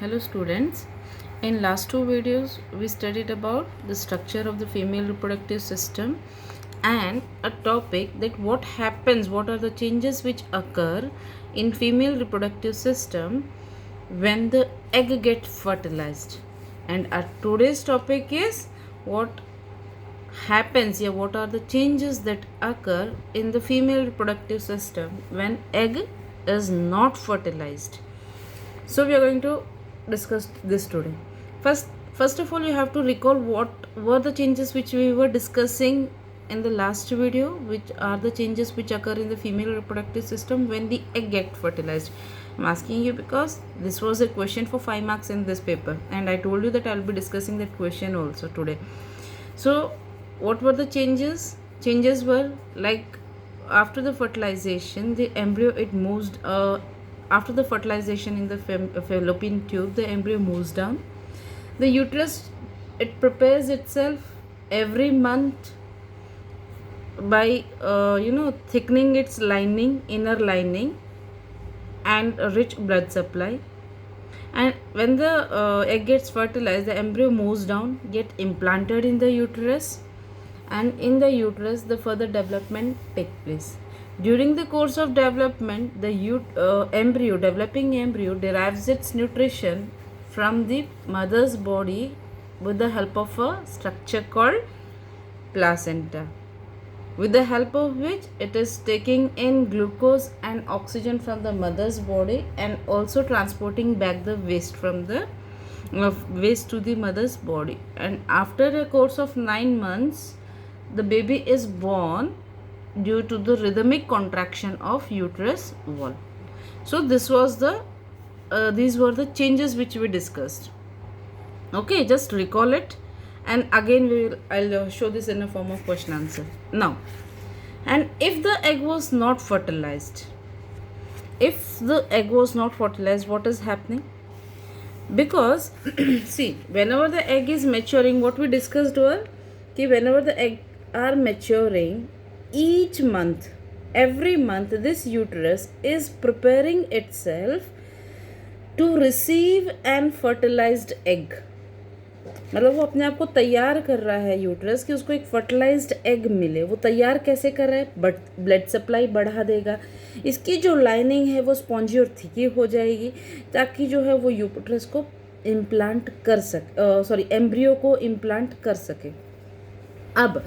Hello students, in last two videos we studied about the structure of the female reproductive system and a topic that what are the changes which occur in female reproductive system when the egg gets fertilized. And our today's topic is what what are the changes that occur in the female reproductive system when egg is not fertilized. So we are going to discuss this today. First of all, you have to recall what were the changes which we were discussing in the last video, which are the changes which occur in the female reproductive system when the egg get fertilized. I'm asking you because this was a question for 5 marks in this paper, and I told you that I'll be discussing that question also today. So what were the changes? Changes were like after the fertilization, the embryo it moves after the fertilization in the fallopian tube, the embryo moves down. The uterus it prepares itself every month by thickening its lining, inner lining, and a rich blood supply. And when the egg gets fertilized, the embryo moves down, get implanted in the uterus, and in the uterus the further development take place. During the course of development, the developing embryo derives its nutrition from the mother's body with the help of a structure called placenta, with the help of which it is taking in glucose and oxygen from the mother's body and also transporting back the waste from the waste to the mother's body. And after a course of 9 months, the baby is born due to the rhythmic contraction of uterus wall. So these were the changes which we discussed. Okay, just recall it, and again I'll show this in a form of question answer. Now, and if the egg was not fertilized, what is happening? Because see, whenever the egg is maturing, what we discussed were whenever the egg are maturing, every month this uterus is preparing itself to receive an fertilized egg. मतलब वो अपने आप को तैयार कर रहा है uterus कि उसको एक फर्टिलाइज्ड एग मिले. वो तैयार कैसे कर रहा है? ब्लड सप्लाई बढ़ा देगा, इसकी जो लाइनिंग है वो स्पॉन्जी और थिकी हो जाएगी ताकि जो है वो यूट्रस को इम्प्लांट कर एम्ब्रियो को इम्प्लांट कर सके. अब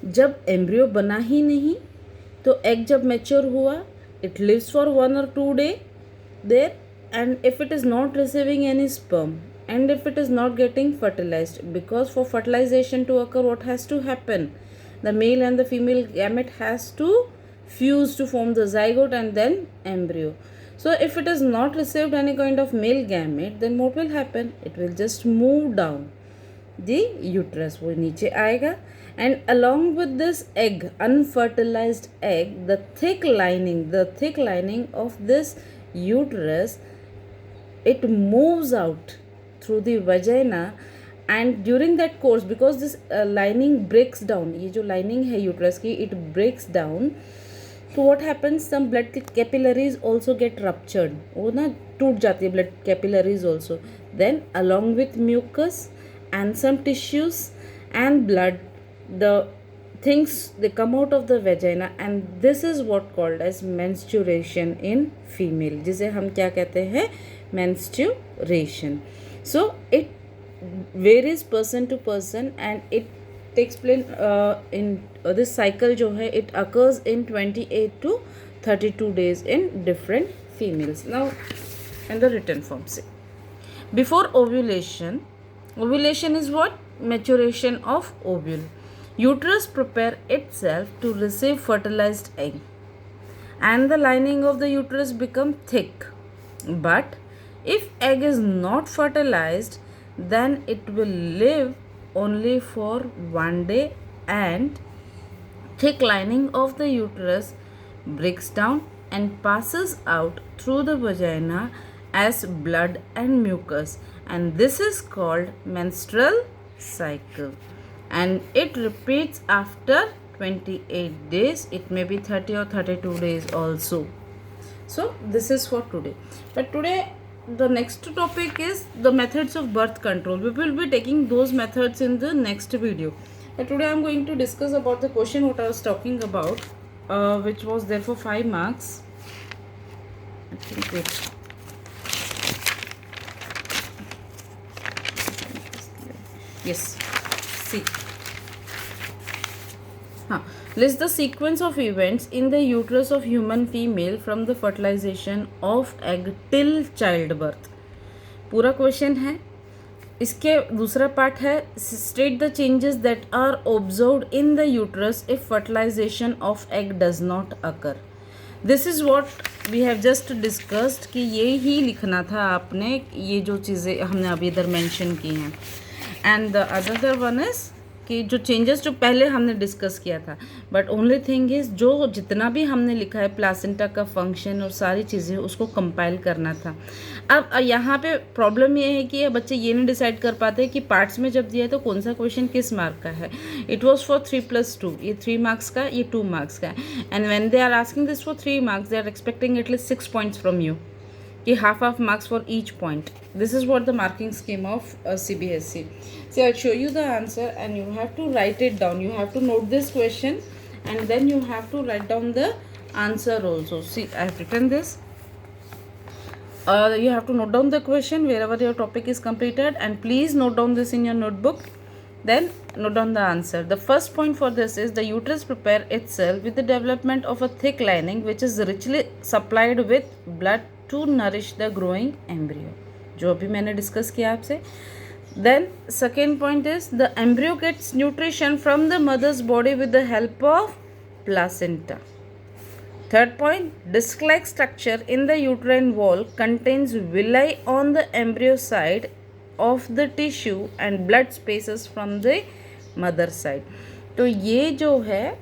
जब एम्ब्रियो बना ही नहीं तो एग जब मैच्योर हुआ, it lives for 1 or 2 days there, and if it is not receiving any sperm and if it is not getting fertilized, because for fertilization to occur, what has to happen? The male and the female gamete has to fuse to form the zygote and then embryo. So if it has not received any kind of male gamete, then what will happen? It will just move down the uterus, वो नीचे आएगा, and along with this egg, unfertilized egg, the thick lining of this uterus, it moves out through the vagina. And during that course, because this lining breaks down, ये जो lining है uterus की, it breaks down, so what happens? Some blood capillaries also get ruptured, वो ना टूट जाती है blood capillaries also. Then along with mucus and some tissues and blood, the things they come out of the vagina, and this is what called as menstruation in female, जिसे हम क्या कहते हैं? Menstruation. So it varies person to person, and it takes place in this cycle जो है, it occurs in 28 to 32 days in different females. Now in the written form, say before ovulation is what? Maturation of ovule. Uterus prepare itself to receive fertilized egg, and the lining of the uterus become thick. But if egg is not fertilized, then it will live only for 1 day, and thick lining of the uterus breaks down and passes out through the vagina as blood and mucus, and this is called menstrual cycle, and it repeats after 28 days. It may be 30 or 32 days also. So this is for today. But today the next topic is the methods of birth control. We will be taking those methods in the next video. But today I am going to discuss about the question what I was talking about, which was there for 5 marks. I think wait. Yes. See. List the sequence of events in the uterus of human female from the fertilization of egg till childbirth. पूरा question है. इसके दूसरा part है state the changes that are observed in the uterus if fertilization of egg does not occur. This is what we have just discussed कि ये ही लिखना था आपने, ये जो चीज़ें हमने अभी इधर मेंशन की हैं. And the other one is कि जो चेंजेस जो पहले हमने डिस्कस किया था, बट ओनली थिंग इज़ जो जितना भी हमने लिखा है प्लासेंटा का फंक्शन और सारी चीज़ें उसको कंपाइल करना था. अब यहाँ पे प्रॉब्लम ये है कि बच्चे ये नहीं डिसाइड कर पाते कि पार्ट्स में जब दिया है तो कौन सा क्वेश्चन किस मार्क का है. इट वॉज फॉर 3+2, ये 3 मार्क्स का, ये 2 मार्क्स का. And when they are asking this for 3 marks they are expecting at least 6 points from you, कि half marks for each point. This is what the marking scheme of CBSE. So I'll show you the answer and you have to write it down. You have to note this question and then you have to write down the answer also. See, I have written this. You have to note down the question wherever your topic is completed, and please note down this in your notebook. Then note down the answer. The first point for this is the uterus prepare itself with the development of a thick lining which is richly supplied with blood to nourish the growing embryo, जो अभी मैंने discuss किया आपसे. Then second point is the embryo gets nutrition from the mother's body with the help of placenta. Third point, disc-like structure in the uterine wall contains villi on the embryo side of the tissue and blood spaces from the mother side. तो ये जो है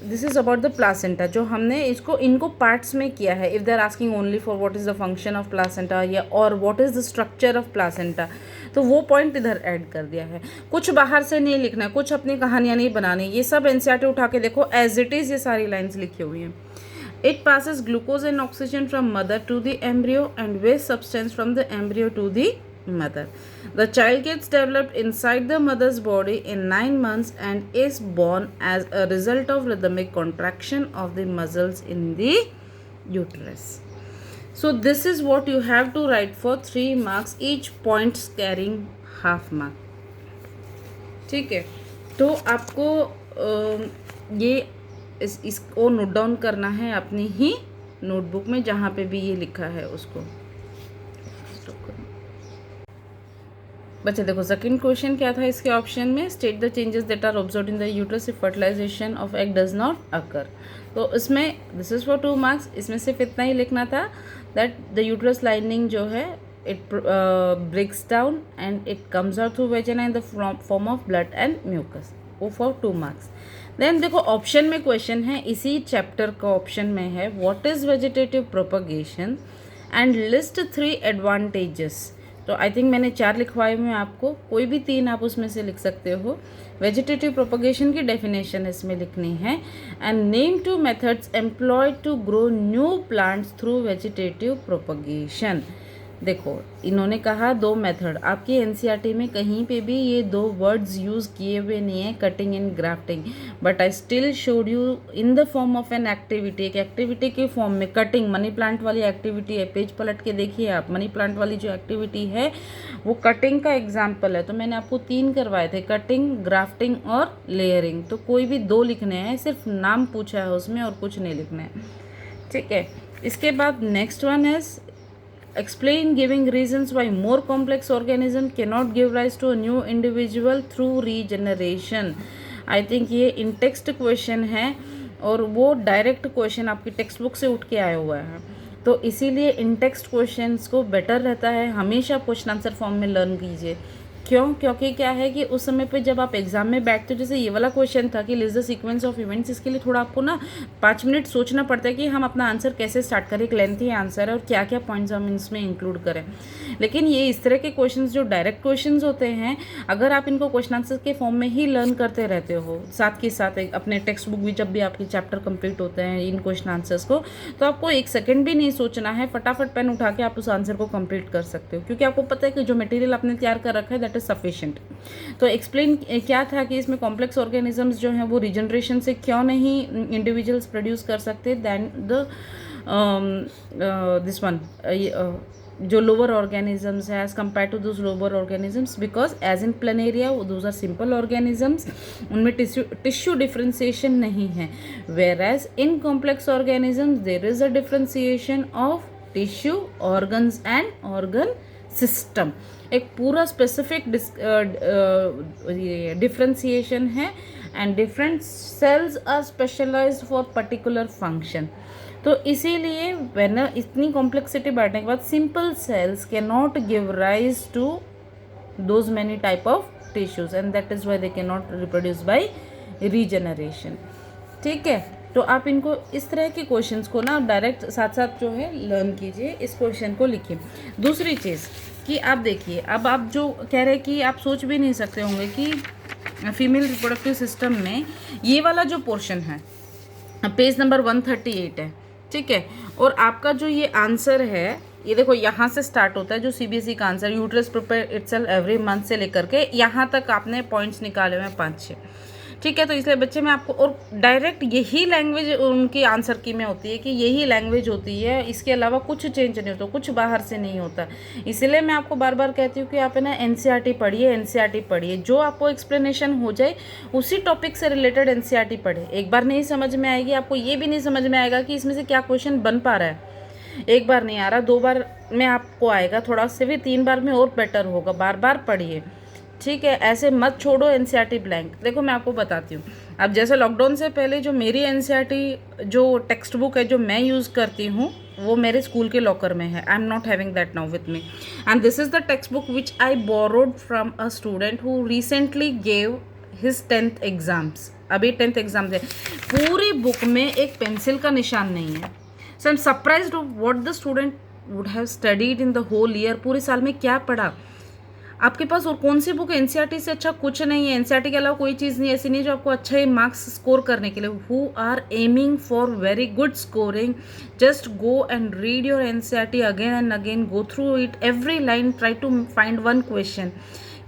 this is about the placenta, जो हमने इनको parts में किया है. If they are asking only for what is the function of placenta या और what is the structure of placenta, तो वो पॉइंट इधर ऐड कर दिया है. कुछ बाहर से नहीं लिखना है, कुछ अपनी कहानियाँ नहीं बनानी. ये सब एनसीईआरटी उठा के देखो, एज इट इज़ ये सारी लाइन्स लिखी हुई हैं. It passes glucose and oxygen from mother to the embryo and waste substance from the embryo to the mother. The child gets developed inside the mother's body in 9 months and is born as a result of rhythmic contraction of the muscles in the uterus. So this is what you have to write for 3 marks, each points carrying half mark. ठीक है, तो आपको ये इसको note down करना है अपनी ही notebook में, जहाँ पे भी ये लिखा है उसको. बच्चे देखो सेकंड क्वेश्चन क्या था इसके ऑप्शन में, state the changes that are observed in the uterus if fertilization of egg does not occur. तो इसमें दिस इज फॉर 2 मार्क्स. इसमें सिर्फ इतना ही लिखना था दैट द यूट्रस लाइनिंग जो है it breaks down and it comes out through vagina in the form of blood and mucus, वो फॉर 2 मार्क्स. देन देखो ऑप्शन में क्वेश्चन है, इसी चैप्टर का ऑप्शन में है what is vegetative propagation and list 3 advantages. तो आई थिंक मैंने 4 लिखवाए हुए हैं आपको, कोई भी 3 आप उसमें से लिख सकते हो. वेजिटेटिव प्रोपगेशन की डेफिनेशन इसमें लिखनी है. And name 2 methods employed to grow new plants through vegetative propagation. देखो इन्होंने कहा 2 मेथड, आपकी एनसीईआरटी में कहीं पे भी ये 2 वर्ड्स यूज़ किए हुए नहीं है, cutting and grafting, but I still showed you in the form of an activity. एक एक्टिविटी के फॉर्म में कटिंग, मनी प्लांट वाली एक्टिविटी है. पेज पलट के देखिए आप, मनी प्लांट वाली जो एक्टिविटी है वो कटिंग का एग्जाम्पल है. तो मैंने आपको 3 करवाए थे, कटिंग, ग्राफ्टिंग और लेयरिंग. तो कोई भी 2 लिखने हैं, सिर्फ नाम पूछा है उसमें और कुछ नहीं लिखना है. ठीक है, इसके बाद next one is explain giving reasons why more complex organism cannot give rise to a new individual through regeneration. I think ये इन टेक्स्ट क्वेश्चन है और वो डायरेक्ट क्वेश्चन आपकी टेक्स्ट बुक से उठ के आया हुआ है. तो इसीलिए इन टेक्स्ट क्वेश्चंस को बेटर रहता है हमेशा क्वेश्चन आंसर फॉर्म में लर्न कीजिए. क्यों? क्योंकि क्या है कि उस समय पे जब आप एग्जाम में बैठते हो, जैसे ये वाला क्वेश्चन था कि list the sequence of events, इसके लिए थोड़ा आपको ना 5 मिनट सोचना पड़ता है कि हम अपना आंसर कैसे स्टार्ट करें, एक लेंथी आंसर है और क्या क्या पॉइंट्स हम इसमें इंक्लूड करें। लेकिन ये इस तरह के क्वेश्चंस जो डायरेक्ट क्वेश्चंस होते हैं, अगर आप इनको क्वेश्चन आंसर के फॉर्म में ही लर्न करते रहते हो साथ के साथ अपने टेक्स्ट बुक भी, जब भी आपके चैप्टर कंप्लीट होते हैं इन क्वेश्चन आंसर्स को, तो आपको एक सेकंड भी नहीं सोचना है, फटाफट पेन उठा के आप उस आंसर को कंप्लीट कर सकते हो, क्योंकि आपको पता है कि जो मटेरियल आपने तैयार कर रखा है दैट इज सफिशिएंट। तो एक्सप्लेन क्या था कि इसमें कॉम्प्लेक्स ऑर्गेनिजम्स जो हैं वो रीजनरेशन से क्यों नहीं इंडिविजुअल्स प्रोड्यूस कर सकते दैन द दिस वन जो लोअर ऑर्गेनिजम्स है as compare to those lower organisms, because as in planaria those are simple organisms, उनमें टिश्यू डिफ्रेंसिएशन नहीं है, where as in complex organisms there is a differentiation of tissue, organs and organ system. एक पूरा specific differentiation है and different cells are specialized for particular function. तो इसीलिए when इतनी complexity बढ़ने के बाद simple cells can not give rise to those many type of tissues and that is why they can not reproduce by regeneration. ठीक है, तो आप इनको इस तरह के क्वेश्चंस को ना डायरेक्ट साथ साथ जो है लर्न कीजिए, इस क्वेश्चन को लिखिए। दूसरी चीज़ कि आप देखिए, अब आप जो कह रहे हैं कि आप सोच भी नहीं सकते होंगे कि फीमेल रिप्रोडक्टिव सिस्टम में ये वाला जो पोर्शन है पेज नंबर 138 है, ठीक है, और आपका जो ये आंसर है ये देखो यहाँ से स्टार्ट होता है जो सीबीएसई का answer, uterus prepare itself every month से लेकर के यहाँ तक आपने पॉइंट्स निकाले हुए हैं 5-6, ठीक है। तो इसलिए बच्चे में आपको और डायरेक्ट यही लैंग्वेज उनकी आंसर की में होती है कि यही लैंग्वेज होती है, इसके अलावा कुछ चेंज नहीं होता, कुछ बाहर से नहीं होता। इसलिए मैं आपको बार बार कहती हूँ कि आप है ना एनसीईआरटी पढ़िए, एनसीईआरटी पढ़िए, जो आपको एक्सप्लेनेशन हो जाए उसी टॉपिक से रिलेटेड एनसीईआरटी पढ़े। एक बार नहीं समझ में आएगी, आपको ये भी नहीं समझ में आएगा कि इसमें से क्या क्वेश्चन बन पा रहा है। एक बार नहीं आ रहा, 2 बार में आपको आएगा, थोड़ा से भी 3 बार में और बेटर होगा। बार बार पढ़िए, ठीक है, ऐसे मत छोड़ो एनसीईआरटी ब्लैंक। देखो मैं आपको बताती हूँ, अब जैसे लॉकडाउन से पहले जो मेरी एनसीईआरटी जो टेक्स्ट बुक है जो मैं यूज़ करती हूँ वो मेरे स्कूल के लॉकर में है। I am not having that now with me and this is the text book which I borrowed from a student who recently gave his 10th exams. अभी 10th एग्जाम थे, पूरी बुक में एक pencil का निशान नहीं है। So I am surprised what the student would have studied in the whole year. पूरे साल में क्या पढ़ा आपके पास और कौन सी बुक है? एनसीईआरटी से अच्छा कुछ नहीं है। एनसीईआरटी के अलावा कोई चीज़ नहीं ऐसी नहीं जो आपको अच्छे मार्क्स स्कोर करने के लिए, who are aiming for very good scoring, just go and read your NCERT again and again, go through it every line, try to find one question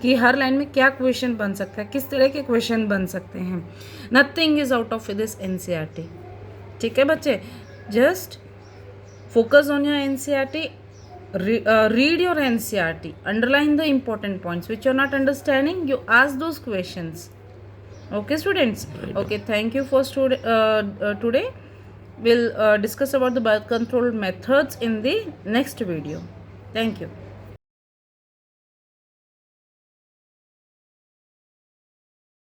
कि हर लाइन में क्या क्वेश्चन बन सकता है, किस तरह के क्वेश्चन बन सकते हैं। Nothing is out of this NCERT, ठीक है बच्चे, just focus on your NCERT, read your NCERT, underline the important points which you're not understanding, you ask those questions. Okay students, okay, thank you for today. We'll discuss about the birth control methods in the next video. Thank you.